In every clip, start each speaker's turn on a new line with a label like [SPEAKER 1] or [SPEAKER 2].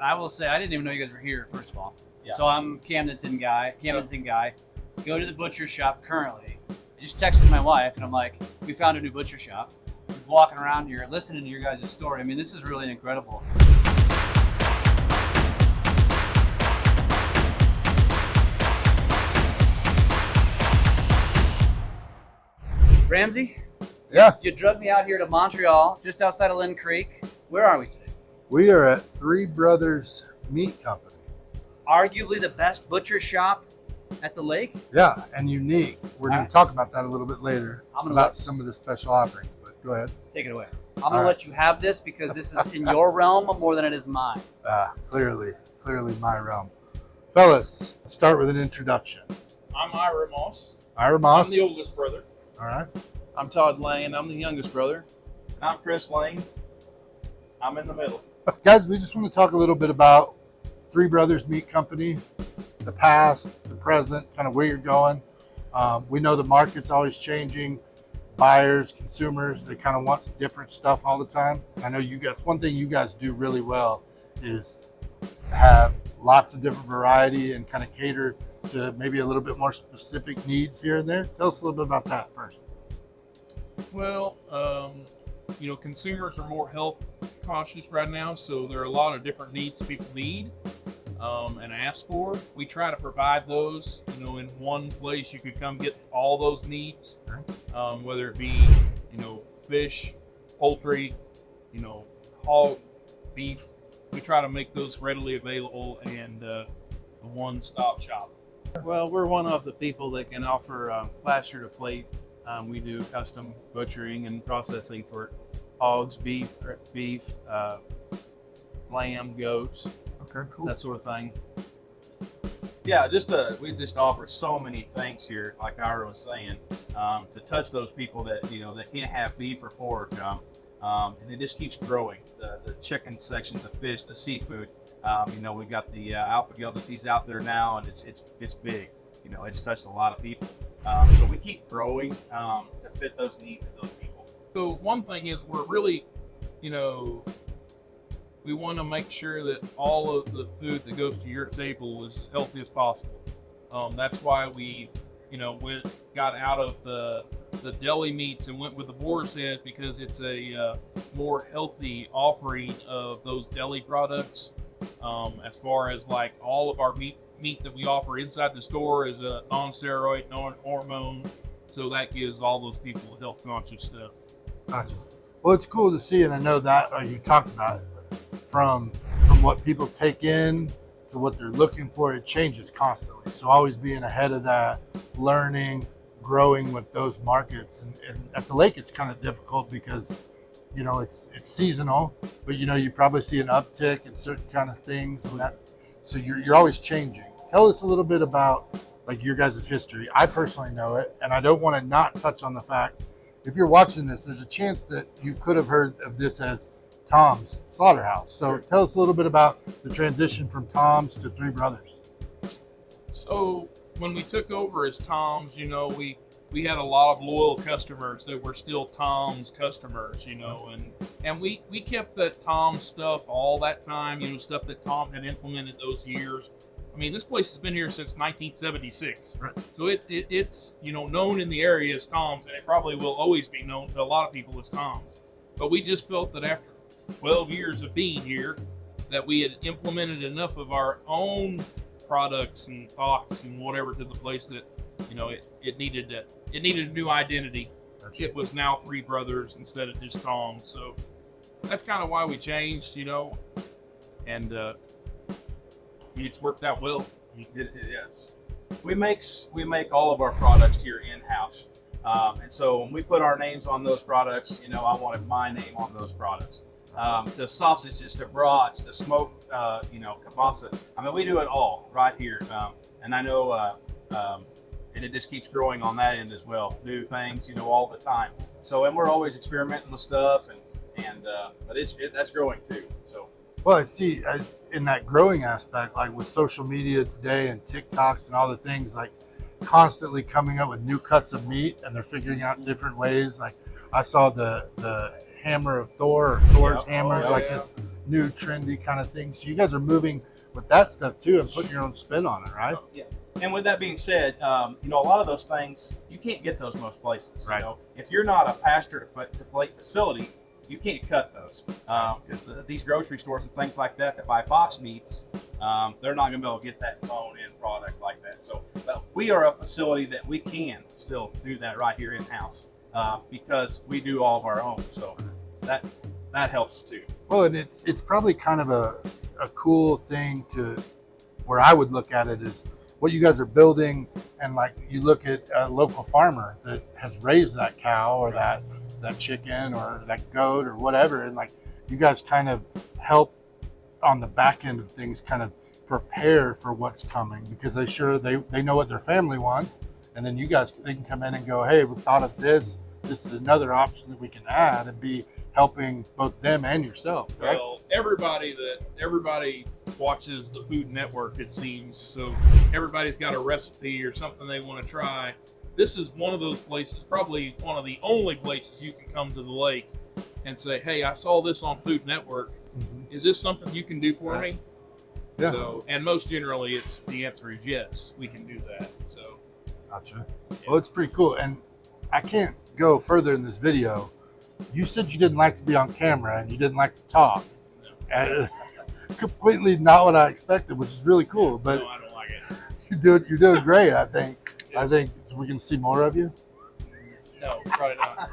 [SPEAKER 1] I will say I didn't even know you guys were here. First of all,
[SPEAKER 2] Yeah.
[SPEAKER 1] So I'm Camdenton guy. Go to the butcher shop currently. I just texted my wife and I'm like, we found a new butcher shop. Walking around here, listening to your guys' story. I mean, this is really incredible. Ramsey?
[SPEAKER 3] Yeah.
[SPEAKER 1] You drug me out here to Montreal, just outside of Lynn Creek. Where are we today?
[SPEAKER 3] We are at Three Brothers Meat Company.
[SPEAKER 1] Arguably the best butcher shop at the lake.
[SPEAKER 3] Yeah, and unique. We're going to talk about that a little bit later, about some of the special offerings, but go ahead.
[SPEAKER 1] Take it away. I'm going to let you have this because this is in your realm more than it is mine.
[SPEAKER 3] Clearly my realm. Fellas, let's start with an introduction.
[SPEAKER 4] I'm Ira Moss.
[SPEAKER 3] Ira Moss.
[SPEAKER 4] I'm the oldest brother.
[SPEAKER 3] All right.
[SPEAKER 4] I'm Todd Lane. I'm the youngest brother. I'm Chris Lane. I'm in the middle.
[SPEAKER 3] Guys, we just want to talk a little bit about Three Brothers Meat Company, the past, the present, kind of where you're going. We know the market's always changing. Buyers, consumers, they kind of want different stuff all the time. I know you guys, one thing you guys do really well is have lots of different variety and kind of cater to maybe a little bit more specific needs here and there. Tell us a little bit about that first.
[SPEAKER 4] Well, consumers are more health conscious right now, so there are a lot of different needs people need and ask for. We try to provide those, in one place you could come get all those needs, whether it be, fish, poultry, hog, beef. We try to make those readily available and a one-stop shop.
[SPEAKER 2] Well, we're one of the people that can offer plaster to plate. We do custom butchering and processing for hogs, beef, lamb, goats,
[SPEAKER 3] Okay, cool.
[SPEAKER 2] that sort of thing. Yeah, we just offer so many things here, like Ira was saying, to touch those people that that can't have beef or pork, and it just keeps growing. The chicken section, the fish, the seafood. We got the alpha-gal disease out there now, and it's big. It's touched a lot of people. So we keep growing to fit those needs of those people.
[SPEAKER 4] So one thing is we're really, we want to make sure that all of the food that goes to your table is healthy as possible. That's why we, got out of the deli meats and went with the boar's head, because it's a more healthy offering of those deli products. As far as like all of our meat that we offer inside the store is a non-steroid, non-hormone, so that gives all those people health conscious stuff.
[SPEAKER 3] Gotcha. Well, it's cool to see, and I know that you talked about it, from what people take in to what they're looking for, it changes constantly. So always being ahead of that, learning, growing with those markets. And at the lake, it's kind of difficult because it's seasonal, but you probably see an uptick in certain kind of things, and that. So you're always changing. Tell us a little bit about like your guys' history. I personally know it, and I don't want to not touch on the fact, if you're watching this, there's a chance that you could have heard of this as Tom's Slaughterhouse. So tell us a little bit about the transition from Tom's to Three Brothers.
[SPEAKER 4] So when we took over as Tom's, we had a lot of loyal customers that were still Tom's customers, and we kept that Tom stuff all that time, stuff that Tom had implemented those years. I mean, this place has been here since 1976,
[SPEAKER 3] Right.
[SPEAKER 4] So it's known in the area as Tom's, and it probably will always be known to a lot of people as Tom's. But we just felt that after 12 years of being here, that we had implemented enough of our own products and thoughts and whatever to the place that it needed a new identity. It was now Three Brothers instead of just Tom. So that's kind of why we changed, and it's worked out well.
[SPEAKER 2] Yes. We make all of our products here in-house. And so when we put our names on those products, I wanted my name on those products. To sausages, to brats, to smoked, kielbasa. I mean, we do it all right here. And I know, and it just keeps growing on that end as well. New things, all the time. So, and we're always experimenting with stuff, but that's growing too. So.
[SPEAKER 3] Well, I see in that growing aspect, like with social media today and TikToks and all the things, like constantly coming up with new cuts of meat, and they're figuring out different ways. Like I saw the hammer of Thor, or Thor's hammers, this new trendy kind of things. So you guys are moving with that stuff too and putting your own spin on it, right?
[SPEAKER 2] Yeah. And with that being said, you know, a lot of those things, you can't get those most places.
[SPEAKER 3] Right.
[SPEAKER 2] You know, if you're not a pasture to plate facility, you can't cut those. Because these grocery stores and things like that buy box meats, they're not going to be able to get that bone-in product like that. So we are a facility that we can still do that right here in-house because we do all of our own. So that helps too.
[SPEAKER 3] Well, and it's probably kind of a cool thing to where I would look at it is what you guys are building, and like you look at a local farmer that has raised that cow or that chicken or that goat or whatever, and like you guys kind of help on the back end of things, kind of prepare for what's coming, because they know what their family wants, and then you guys, they can come in and go, hey, we thought of this is another option that we can add and be helping both them and yourself, correct?
[SPEAKER 4] Well, everybody watches the Food Network, it seems, so everybody's got a recipe or something they want to try. This is one of those places, probably one of the only places you can come to the lake and say, hey, I saw this on Food Network. Is this something you can do for me?
[SPEAKER 3] Yeah.
[SPEAKER 4] So, and most generally, the answer is yes, we can do that. So,
[SPEAKER 3] Gotcha. Well, it's pretty cool. And I can't go further in this video. You said you didn't like to be on camera and you didn't like to talk. Completely not what I expected, which is really cool. But
[SPEAKER 4] no, I don't like it.
[SPEAKER 3] you're doing great, I think.
[SPEAKER 4] Yes.
[SPEAKER 3] I think we can see more of you.
[SPEAKER 4] No, probably not.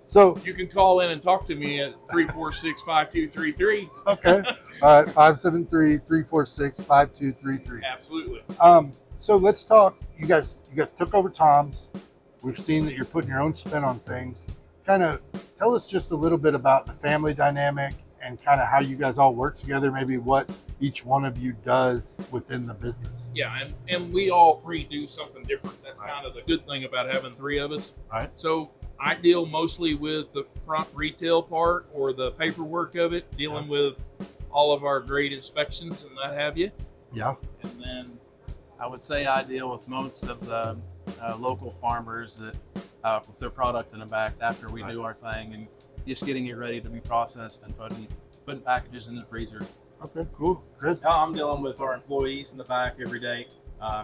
[SPEAKER 3] So,
[SPEAKER 4] You can call in and talk to me at 346-5233.
[SPEAKER 3] okay. All right, 573-346-5233.
[SPEAKER 4] Absolutely.
[SPEAKER 3] So let's talk. You guys took over Tom's. We've seen that you're putting your own spin on things. Kind of tell us just a little bit about the family dynamic and kind of how you guys all work together, maybe what each one of you does within the business.
[SPEAKER 4] Yeah, and we all three do something different. That's
[SPEAKER 3] Right.
[SPEAKER 4] kind of the good thing about having three of us.
[SPEAKER 3] Right.
[SPEAKER 4] So I deal mostly with the front retail part or the paperwork of it, dealing with all of our great inspections and that have you.
[SPEAKER 3] Yeah.
[SPEAKER 1] And then I would say I deal with most of the local farmers that with their product in the back after we do our thing, and just getting it ready to be processed and putting packages in the freezer.
[SPEAKER 3] Okay, cool. Chris?
[SPEAKER 2] I'm dealing with our employees in the back every day,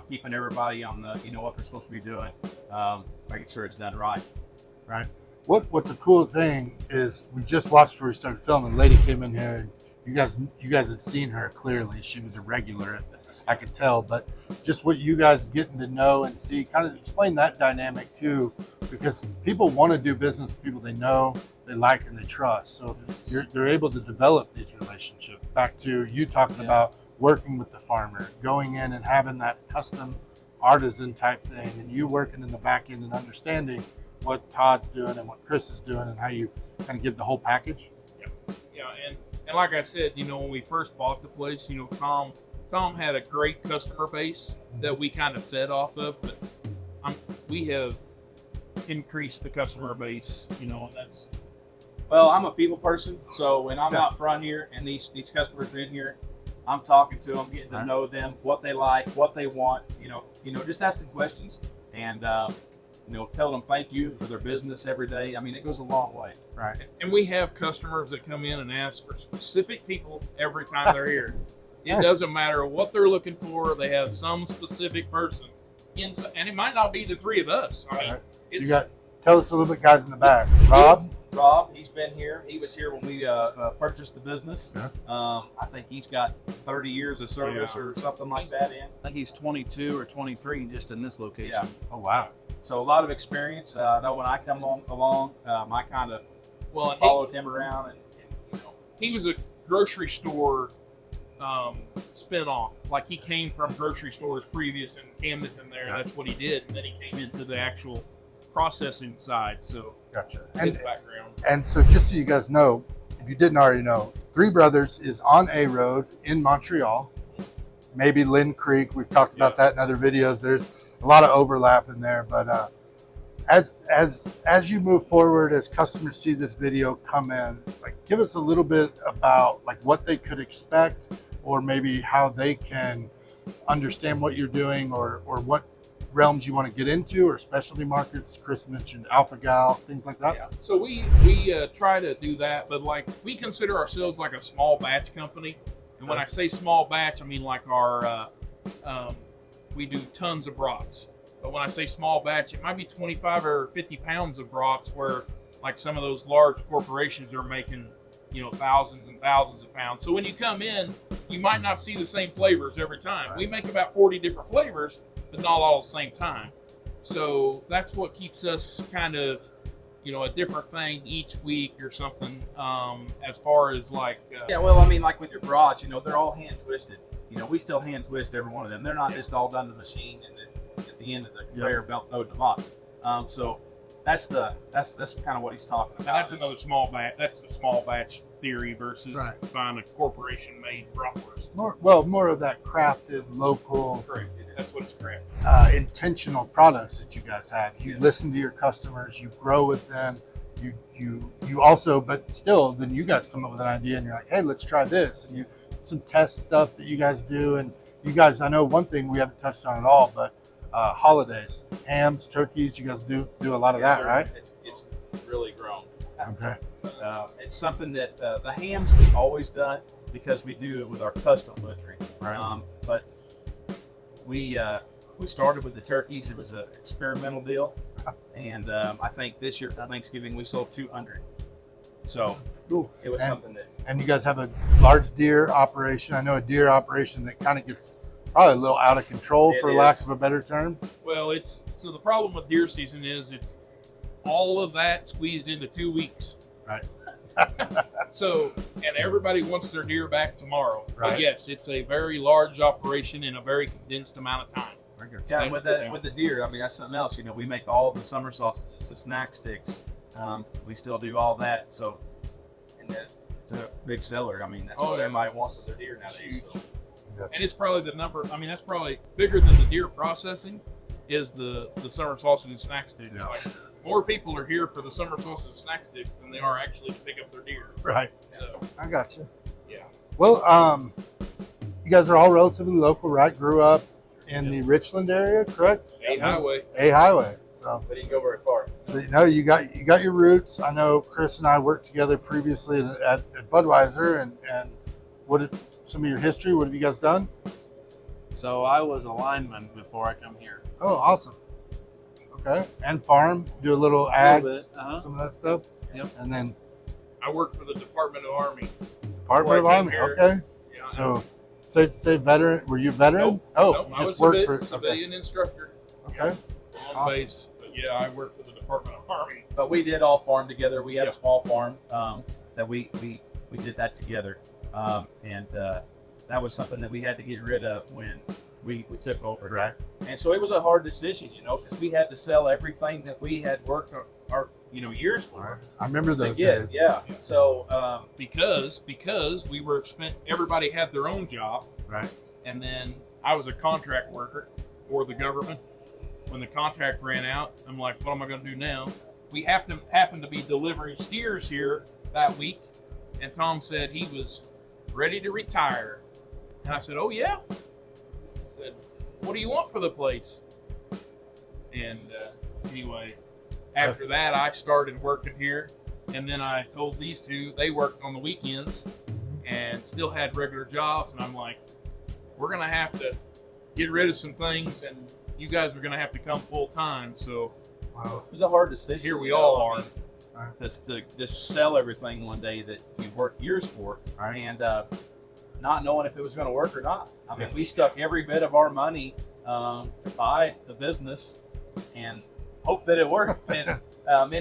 [SPEAKER 2] keeping everybody on the, what they're supposed to be doing, making sure it's done right.
[SPEAKER 3] Right. What the cool thing is, we just watched before we started filming. A lady came in here, and you guys had seen her clearly. She was a regular, I could tell. But just what you guys getting to know and see, kind of explain that dynamic too, because people want to do business with people they know, they like, and they trust. So they're able to develop these relationships. Back to you talking about working with the farmer, going in and having that custom artisan type thing, and you working in the back end and understanding what Todd's doing and what Chris is doing and how you kind of give the whole package.
[SPEAKER 4] Yeah, and like I said, when we first bought the place, Tom had a great customer base that we kind of fed off of, but we have increased the customer base, and that's.
[SPEAKER 2] Well, I'm a people person, so when I'm out front here and these customers are in here, I'm talking to them, getting to know them, what they like, what they want, just asking questions and tell them thank you for their business every day. I mean, it goes a long way.
[SPEAKER 3] Right.
[SPEAKER 4] And we have customers that come in and ask for specific people every time they're here. It doesn't matter what they're looking for. They have some specific person inside, and it might not be the three of us. I mean,
[SPEAKER 3] Tell us a little bit, guys, in the back. Rob,
[SPEAKER 2] he's been here. He was here when we purchased the business.
[SPEAKER 3] Yeah.
[SPEAKER 2] I think he's got 30 years of service or something like that in.
[SPEAKER 1] I think he's 22 or 23 just in this location.
[SPEAKER 2] Yeah.
[SPEAKER 3] Oh, wow.
[SPEAKER 2] So a lot of experience. That when I come along, I kind of followed him around. And
[SPEAKER 4] he was a grocery store spin-off. Like, he came from grocery stores previous in Camden there. That's what he did. And then he came into the actual processing side. So
[SPEAKER 3] Gotcha.
[SPEAKER 4] his background.
[SPEAKER 3] And so just so you guys know, if you didn't already know, Three Brothers is on A Road in Montreal. Maybe Lynn Creek. We've talked about that in other videos. There's a lot of overlap in there. But as you move forward, as customers see this video come in, give us a little bit about what they could expect, or maybe how they can understand what you're doing, or what realms you want to get into, or specialty markets? Chris mentioned Alpha Gal, things like that.
[SPEAKER 4] Yeah. So we try to do that, but like we consider ourselves like a small batch company. And when I say small batch, I mean like our we do tons of brats. But when I say small batch, it might be 25 or 50 pounds of brats, where like some of those large corporations are making, you know, thousands and thousands of pounds. So when you come in, you might not see the same flavors every time. We make about 40 different flavors, but not all at the same time. So that's what keeps us kind of, you know, a different thing each week or something. As far as like,
[SPEAKER 2] Yeah, well, I mean, like with your brats, you know, they're all hand twisted. You know, we still hand twist every one of them. They're not just all done to the machine and then at the end of the conveyor belt load them up. So that's kind of what he's talking about.
[SPEAKER 4] now that's another small batch. That's the small batch theory versus buying a corporation-made bratwurst.
[SPEAKER 3] More of that crafted, local,
[SPEAKER 4] Correct. That's what it's crafted.
[SPEAKER 3] intentional products that you guys have. You listen to your customers, you grow with them. You also, but still, then you guys come up with an idea and you're like, hey, let's try this. And you some test stuff that you guys do. And you guys, I know one thing we haven't touched on at all, but holidays, hams, turkeys, you guys do a lot of that, right?
[SPEAKER 2] It's really grown.
[SPEAKER 3] Okay.
[SPEAKER 2] It's something that the hams we've always done because we do it with our custom butchering.
[SPEAKER 3] Right.
[SPEAKER 2] But we started with the turkeys. It was an experimental deal, and I think this year for Thanksgiving we sold 200. So
[SPEAKER 3] Cool.
[SPEAKER 2] it was something that.
[SPEAKER 3] And you guys have a large deer operation. I know a deer operation that kind of gets probably a little out of control,
[SPEAKER 2] It
[SPEAKER 3] for
[SPEAKER 2] is.
[SPEAKER 3] lack of a better term.
[SPEAKER 4] Well, so the problem with deer season is it's all of that squeezed into 2 weeks.
[SPEAKER 3] Right.
[SPEAKER 4] So, and everybody wants their deer back tomorrow.
[SPEAKER 3] Right.
[SPEAKER 4] But yes, it's a very large operation in a very condensed amount of time.
[SPEAKER 3] Very good.
[SPEAKER 2] Yeah,
[SPEAKER 4] Thanks
[SPEAKER 2] with
[SPEAKER 4] for that.
[SPEAKER 2] the deer, I mean that's something else. You know, we make all the summer sausages, the snack sticks. We still do all that. So, and it's a big seller. I mean, that's what everybody wants with their deer nowadays. So.
[SPEAKER 4] And it's probably the number. I mean, that's probably bigger than the deer processing. Is the summer sausage and snack sticks?
[SPEAKER 3] Yeah.
[SPEAKER 4] Like, more people are here for the summer sausage and snack sticks than they are actually to pick up their deer.
[SPEAKER 3] Right.
[SPEAKER 4] So
[SPEAKER 3] I got you.
[SPEAKER 4] yeah.
[SPEAKER 3] Well, you guys are all relatively local, right? Grew up in the Richland area, correct?
[SPEAKER 4] A highway.
[SPEAKER 3] A highway. So,
[SPEAKER 2] But he didn't go very far.
[SPEAKER 3] you know, you got your roots. I know Chris and I worked together previously at Budweiser, and what did some of your history? What have you guys done?
[SPEAKER 5] So I was a lineman before I come here.
[SPEAKER 3] Oh, awesome. Okay, and farm, do a little ag,
[SPEAKER 5] bit, uh-huh.
[SPEAKER 3] some of that stuff.
[SPEAKER 5] Yep.
[SPEAKER 3] And then
[SPEAKER 4] I work for the Department of Army.
[SPEAKER 3] Department of
[SPEAKER 4] Before I
[SPEAKER 3] Army.
[SPEAKER 4] came here.
[SPEAKER 3] Okay,
[SPEAKER 4] Yeah.
[SPEAKER 3] so say veteran. Were you a veteran?
[SPEAKER 4] Nope.
[SPEAKER 3] Oh,
[SPEAKER 4] Nope,
[SPEAKER 3] you
[SPEAKER 4] I
[SPEAKER 3] just
[SPEAKER 4] was
[SPEAKER 3] worked
[SPEAKER 4] a
[SPEAKER 3] for. Okay.
[SPEAKER 4] civilian instructor
[SPEAKER 3] Okay.
[SPEAKER 4] on
[SPEAKER 3] Awesome.
[SPEAKER 4] base. But yeah, I work for the Department of Army.
[SPEAKER 2] But we did all farm together. We had
[SPEAKER 4] Yep.
[SPEAKER 2] a small farm that we did that together, and that was something that we had to get rid of when we took over.
[SPEAKER 3] Right.
[SPEAKER 2] And so it was a hard decision, you know, because we had to sell everything that we had worked our years for.
[SPEAKER 3] I remember those
[SPEAKER 2] Yeah,
[SPEAKER 3] days.
[SPEAKER 2] yeah. So
[SPEAKER 4] Because we were everybody had their own job,
[SPEAKER 3] Right.
[SPEAKER 4] and then I was a contract worker for the government. When the contract ran out, I'm like, what am I going to do now? We happened to be delivering steers here that week, and Tom said he was ready to retire. And I said, oh yeah? I said, what do you want for the place? And anyway, after that, I started working here, and then I told these two, they worked on the weekends and still had regular jobs, and I'm like, we're going to have to get rid of some things, and you guys are going to have to come full time. So
[SPEAKER 3] Wow.
[SPEAKER 2] it was a hard decision.
[SPEAKER 4] here we
[SPEAKER 2] you know,
[SPEAKER 4] all
[SPEAKER 2] I
[SPEAKER 4] are.
[SPEAKER 2] mean, to just sell everything one day that you worked years for,
[SPEAKER 3] Right.
[SPEAKER 2] and not knowing if it was going to work or not. I mean,
[SPEAKER 3] Yeah.
[SPEAKER 2] we stuck every bit of our money to buy the business and hope that it worked, and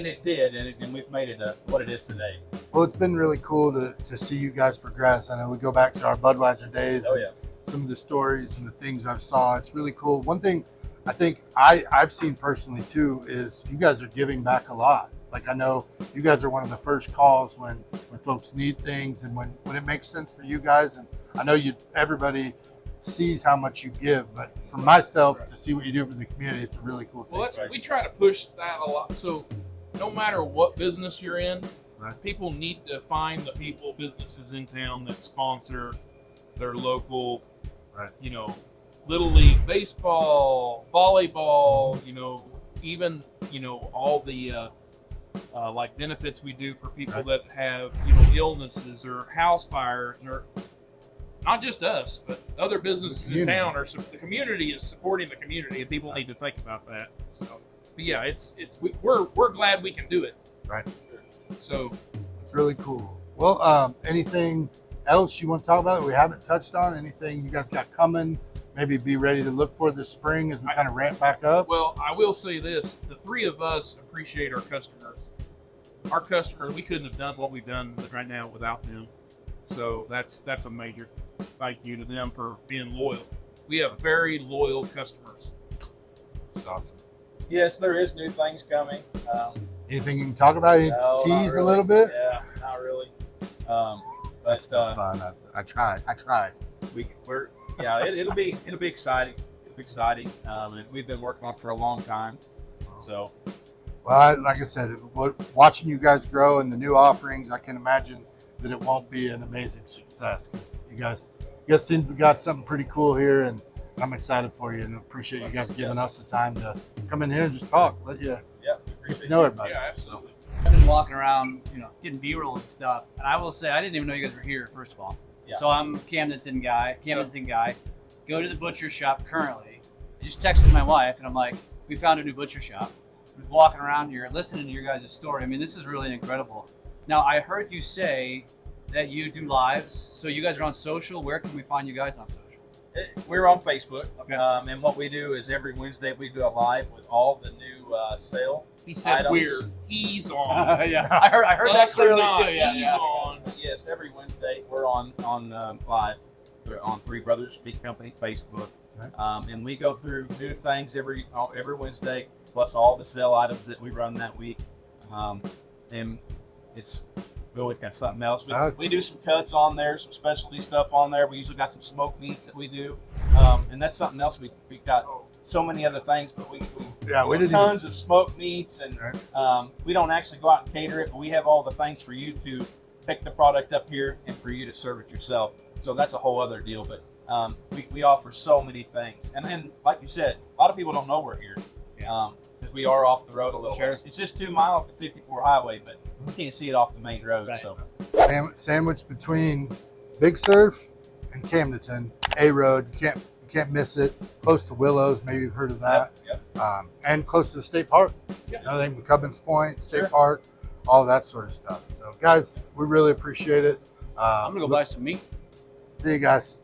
[SPEAKER 2] it did, and we've made it what it is today.
[SPEAKER 3] Well, it's been really cool to see you guys progress. I know we go back to our Budweiser days.
[SPEAKER 2] Oh
[SPEAKER 3] and
[SPEAKER 2] yeah.
[SPEAKER 3] some of the stories and the things I've saw. It's really cool. One thing I think I've seen personally too is you guys are giving back a lot. Like I know you guys are one of the first calls when folks need things and when it makes sense for you guys. And I know everybody sees how much you give, but for myself to see what you do for the community, it's a really cool thing.
[SPEAKER 4] Well, we try to push that a lot. So no matter what business you're in,
[SPEAKER 3] Right.
[SPEAKER 4] people need to find businesses in town that sponsor their local,
[SPEAKER 3] Right.
[SPEAKER 4] you know, Little League baseball, volleyball, even, all the like benefits we do for people that have, illnesses or house fires, or not just us, but other businesses in town, or the community is supporting the community, and people need to think about that. So, but yeah, we're glad we can do it.
[SPEAKER 3] Right.
[SPEAKER 4] So
[SPEAKER 3] it's really cool. Well, anything else you want to talk about that we haven't touched on? Anything you guys got coming? Maybe be ready to look for this spring as we kind of ramp back up?
[SPEAKER 4] Well, I will say this. The three of us appreciate our customers. Our customers, we couldn't have done what we've done right now without them. So that's a major thank you to them for being loyal. We have very loyal customers.
[SPEAKER 3] It's awesome.
[SPEAKER 2] Yes, there is new things coming.
[SPEAKER 3] Anything you can talk about? Any
[SPEAKER 2] No,
[SPEAKER 3] tease
[SPEAKER 2] not
[SPEAKER 3] a
[SPEAKER 2] really.
[SPEAKER 3] little bit?
[SPEAKER 2] Yeah, not really.
[SPEAKER 3] That's
[SPEAKER 2] But
[SPEAKER 3] fun. I tried.
[SPEAKER 2] it'll be exciting. It'll be exciting. And we've been working on it for a long time. So
[SPEAKER 3] Well, like I said, watching you guys grow and the new offerings, I can imagine that it won't be an amazing success, because you guys seem to have got something pretty cool here, and I'm excited for you and appreciate you guys giving us the time to come in here and just talk, let you get to know everybody.
[SPEAKER 4] Yeah, absolutely.
[SPEAKER 1] I've been walking around, getting B-roll and stuff, and I will say I didn't even know you guys were here. First of all,
[SPEAKER 2] Yeah.
[SPEAKER 1] so I'm Camdenton guy. Go to the butcher shop currently. I just texted my wife, and I'm like, we found a new butcher shop. We're walking around here, listening to your guys' story. I mean, this is really incredible. Now, I heard you say that you do lives, so you guys are on social. Where can we find you guys on social?
[SPEAKER 2] we're on Facebook.
[SPEAKER 1] Okay.
[SPEAKER 2] And what we do is every Wednesday we do a live with all the new sale.
[SPEAKER 4] He said
[SPEAKER 2] items.
[SPEAKER 4] he's on.
[SPEAKER 1] Yeah, I heard that
[SPEAKER 4] Us or
[SPEAKER 1] clearly
[SPEAKER 4] not,
[SPEAKER 1] too. Yeah,
[SPEAKER 4] he's
[SPEAKER 1] yeah.
[SPEAKER 2] on. Yes, every Wednesday we're on live. We're on Three Brothers Speak Company Facebook, and we go through new things every Wednesday, plus all the sale items that we run that week. And we always got something else. We do some cuts on there, some specialty stuff on there. We usually got some smoked meats that we do, and that's something else. We got so many other things, but we
[SPEAKER 3] did
[SPEAKER 2] tons of smoked meats, and we don't actually go out and cater it, but we have all the things for you to pick the product up here and for you to serve it yourself. So that's a whole other deal. But we offer so many things, and then like you said, a lot of people don't know we're here because we are off the road a little bit. It's just 2 miles to 54 highway, but you can't see it off the main road.
[SPEAKER 1] Right.
[SPEAKER 2] So
[SPEAKER 3] Sandwich between Big Surf and Camdenton, A Road. You can't miss it. Close to Willows, maybe you've heard of that.
[SPEAKER 2] Yep.
[SPEAKER 3] And close to the state park.
[SPEAKER 2] Yep.
[SPEAKER 3] Like McCubbins Point, State Park, all that sort of stuff. So guys, we really appreciate it.
[SPEAKER 1] I'm gonna go buy some meat.
[SPEAKER 3] See you guys.